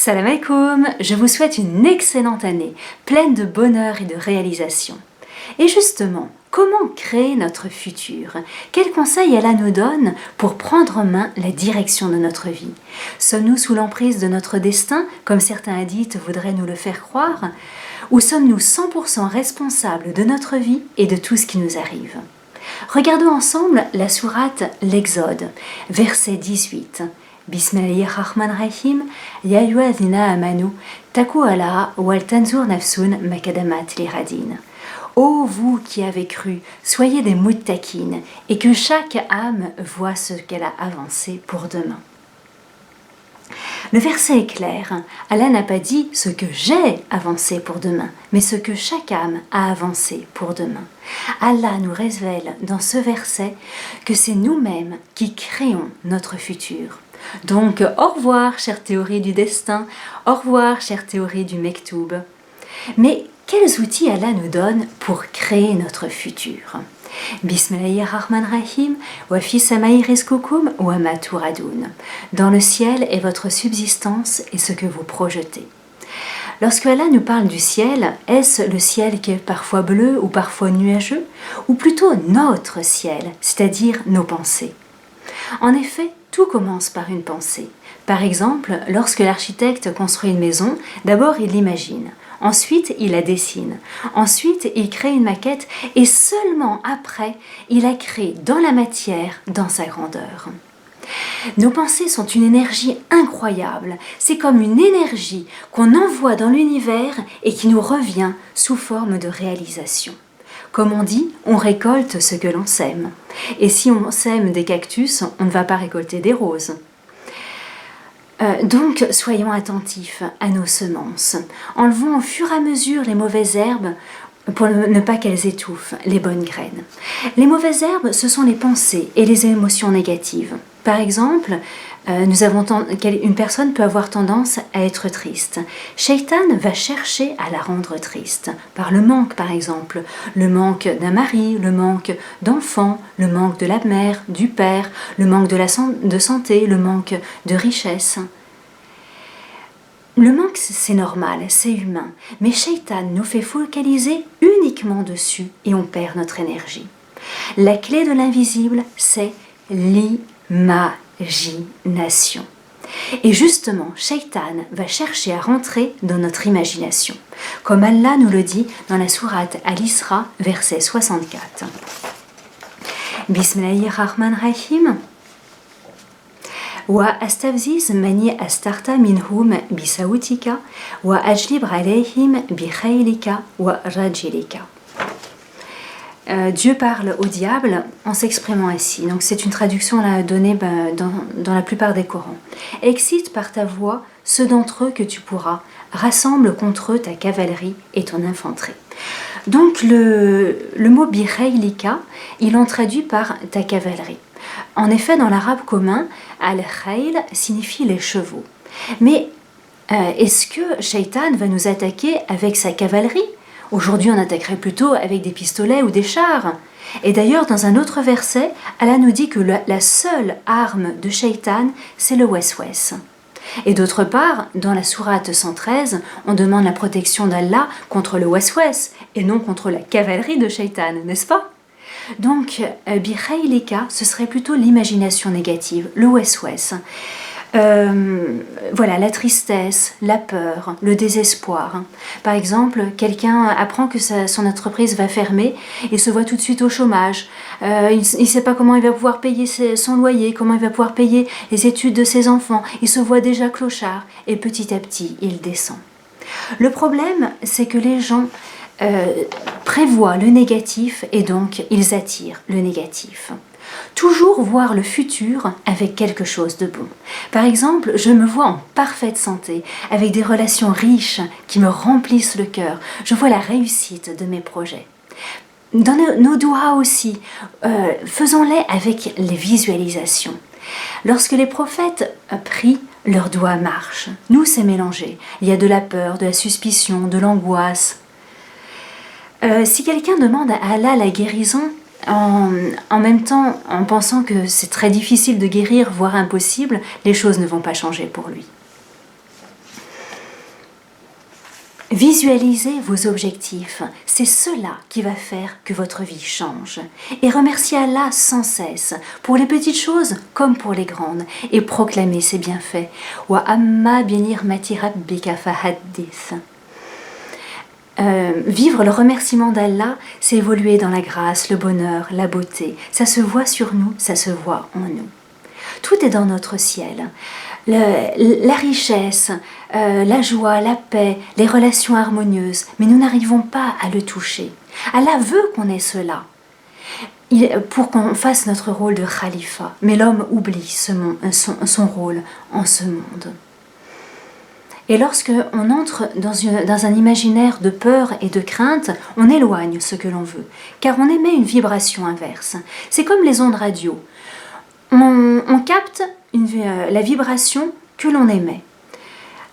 Salam alaikum, je vous souhaite une excellente année, pleine de bonheur et de réalisation. Et justement, comment créer notre futur? Quels conseils Allah nous donne pour prendre en main la direction de notre vie? Sommes-nous sous l'emprise de notre destin, comme certains hadiths voudraient nous le faire croire? Ou sommes-nous 100% responsables de notre vie et de tout ce qui nous arrive? Regardons ensemble la sourate L'Exode, verset 18. Bismillahirrahmanirrahim, ya ayyuhallazina amanu taku ala wal tanzur nafsun makadamat liradin. Ô vous qui avez cru, soyez des muttaqines et que chaque âme voit ce qu'elle a avancé pour demain. Le verset est clair, Allah n'a pas dit ce que j'ai avancé pour demain, mais ce que chaque âme a avancé pour demain. Allah nous révèle dans ce verset que c'est nous-mêmes qui créons notre futur. Donc, au revoir, chère théorie du destin, au revoir, chère théorie du Mektoub. Mais quels outils Allah nous donne pour créer notre futur? Bismillahirrahmanirrahim, wa fi samai rizqukum wa ma tu'adun. Dans le ciel est votre subsistance et ce que vous projetez. Lorsque Allah nous parle du ciel, est-ce le ciel qui est parfois bleu ou parfois nuageux, ou plutôt notre ciel, c'est-à-dire nos pensées? En effet, tout commence par une pensée. Par exemple, lorsque l'architecte construit une maison, d'abord il l'imagine, ensuite il la dessine, ensuite il crée une maquette et seulement après il la crée dans la matière, dans sa grandeur. Nos pensées sont une énergie incroyable, c'est comme une énergie qu'on envoie dans l'univers et qui nous revient sous forme de réalisation. Comme on dit, on récolte ce que l'on sème. Et si on sème des cactus, on ne va pas récolter des roses. Donc, soyons attentifs à nos semences. Enlevons au fur et à mesure les mauvaises herbes pour ne pas qu'elles étouffent les bonnes graines. Les mauvaises herbes, ce sont les pensées et les émotions négatives. Par exemple, une personne peut avoir tendance à être triste. Shaitan va chercher à la rendre triste, par le manque par exemple, le manque d'un mari, le manque d'enfants, le manque de la mère, du père, le manque de santé, le manque de richesse. Le manque, c'est normal, c'est humain, mais Shaitan nous fait focaliser uniquement dessus et on perd notre énergie. La clé de l'invisible, c'est l'imagination. Et justement, Shaitan va chercher à rentrer dans notre imagination, comme Allah nous le dit dans la sourate Al-Isra, verset 64. Bismillahirrahmanirrahim. Wa astafziz mani astarta minhum bisautika wa ajlib alayhim bi khaylika wa rajilika. Dieu parle au diable en s'exprimant ainsi. Donc c'est une traduction là, donnée dans la plupart des Corans. Excite par ta voix ceux d'entre eux que tu pourras, rassemble contre eux ta cavalerie et ton infanterie. Donc le mot bikhaylika, il en traduit par ta cavalerie. En effet, dans l'arabe commun, al-khayl signifie les chevaux. Mais est-ce que Shaitan va nous attaquer avec sa cavalerie? Aujourd'hui, on attaquerait plutôt avec des pistolets ou des chars. Et d'ailleurs, dans un autre verset, Allah nous dit que la seule arme de Shaitan, c'est le wes-wes. Et d'autre part, dans la sourate 113, on demande la protection d'Allah contre le wes-wes et non contre la cavalerie de Shaitan, n'est-ce pas? Donc, bikhaylika, ce serait plutôt l'imagination négative, le wes-wes. Voilà, la tristesse, la peur, le désespoir. Par exemple, quelqu'un apprend que son entreprise va fermer et se voit tout de suite au chômage. Il ne sait pas comment il va pouvoir payer son loyer, comment il va pouvoir payer les études de ses enfants. Il se voit déjà clochard et petit à petit, il descend. Le problème, c'est que les gens prévoient le négatif et donc ils attirent le négatif. Toujours voir le futur avec quelque chose de bon. Par exemple, je me vois en parfaite santé, avec des relations riches qui me remplissent le cœur. Je vois la réussite de mes projets. Dans nos doigts aussi, faisons-les avec les visualisations. Lorsque les prophètes prient, leurs doigts marchent. Nous, c'est mélangé. Il y a de la peur, de la suspicion, de l'angoisse. Si quelqu'un demande à Allah la guérison, en même temps, en pensant que c'est très difficile de guérir, voire impossible, les choses ne vont pas changer pour lui. Visualisez vos objectifs, c'est cela qui va faire que votre vie change. Et remerciez Allah sans cesse, pour les petites choses comme pour les grandes, et proclamez ses bienfaits. Wa amma bi ni'mati rabbika fahaddith. Vivre le remerciement d'Allah, c'est évoluer dans la grâce, le bonheur, la beauté. Ça se voit sur nous, ça se voit en nous. Tout est dans notre ciel. La richesse, la joie, la paix, les relations harmonieuses, mais nous n'arrivons pas à le toucher. Allah veut qu'on ait cela pour qu'on fasse notre rôle de khalifa, mais l'homme oublie son rôle en ce monde. Et lorsque on entre dans un imaginaire de peur et de crainte, on éloigne ce que l'on veut, car on émet une vibration inverse. C'est comme les ondes radio. On capte la vibration que l'on émet.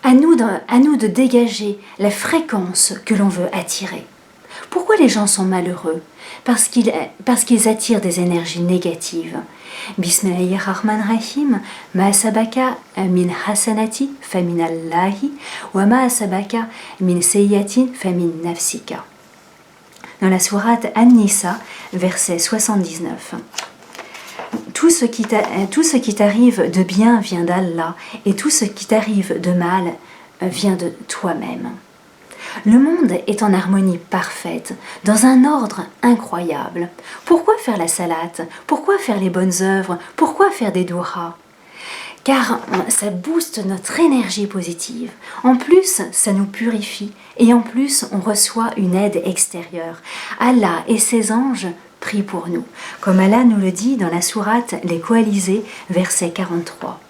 À nous de dégager la fréquence que l'on veut attirer. Pourquoi les gens sont malheureux? Parce qu'ils attirent des énergies négatives. Bismillahirrahmanirrahim, ma sabaka min hasanati famin Allahi wa ma sabaka min sayyatin famin nafsika. Dans la sourate An-Nisa, verset 79. Tout ce qui t'arrive de bien vient d'Allah et tout ce qui t'arrive de mal vient de toi-même. Le monde est en harmonie parfaite, dans un ordre incroyable. Pourquoi faire la salate? Pourquoi faire les bonnes œuvres? Pourquoi faire des douras? Car ça booste notre énergie positive. En plus, ça nous purifie et en plus, on reçoit une aide extérieure. Allah et ses anges prient pour nous, comme Allah nous le dit dans la sourate Les Coalisés, verset 43.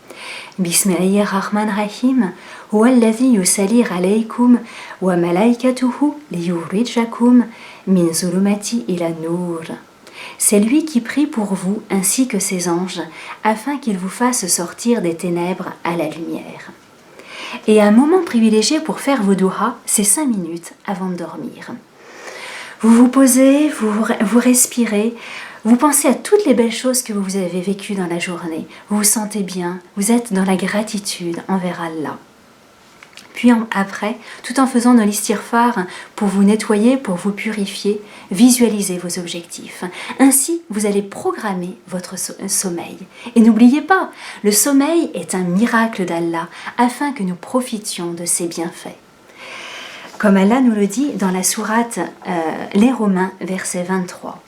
Bismillahirrahmanirrahim, huwa alladhi yusalli alaykum wa malaikatuhu liyukhrijakum min zulumati ila nur. C'est lui qui prie pour vous ainsi que ses anges, afin qu'il vous fasse sortir des ténèbres à la lumière. Et un moment privilégié pour faire vos duha, c'est 5 minutes avant de dormir. Vous vous posez, vous respirez, vous pensez à toutes les belles choses que vous avez vécues dans la journée. Vous vous sentez bien, vous êtes dans la gratitude envers Allah. Puis après, tout en faisant de l'istighfar pour vous nettoyer, pour vous purifier, visualisez vos objectifs. Ainsi, vous allez programmer votre sommeil. Et n'oubliez pas, le sommeil est un miracle d'Allah afin que nous profitions de ses bienfaits. Comme Allah nous le dit dans la sourate Les Romains, verset 23.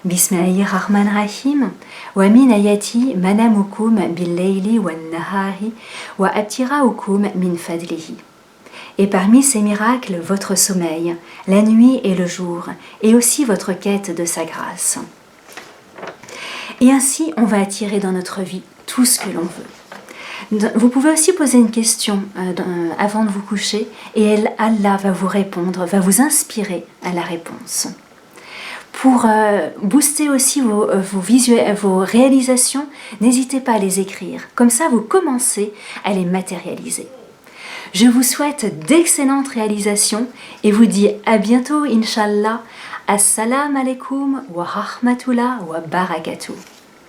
Bismillahirrahmanirrahim, wa min ayati manamukum bil-layli wan-nahari wa abtiraukum min fadlihi. Et parmi ces miracles, votre sommeil, la nuit et le jour, et aussi votre quête de sa grâce. Et ainsi, on va attirer dans notre vie tout ce que l'on veut. Vous pouvez aussi poser une question avant de vous coucher, et Allah va vous répondre, va vous inspirer à la réponse. Pour booster aussi vos réalisations, n'hésitez pas à les écrire. Comme ça, vous commencez à les matérialiser. Je vous souhaite d'excellentes réalisations et vous dis à bientôt, Inch'Allah. Assalamu alaikum wa rahmatullah wa barakatuh.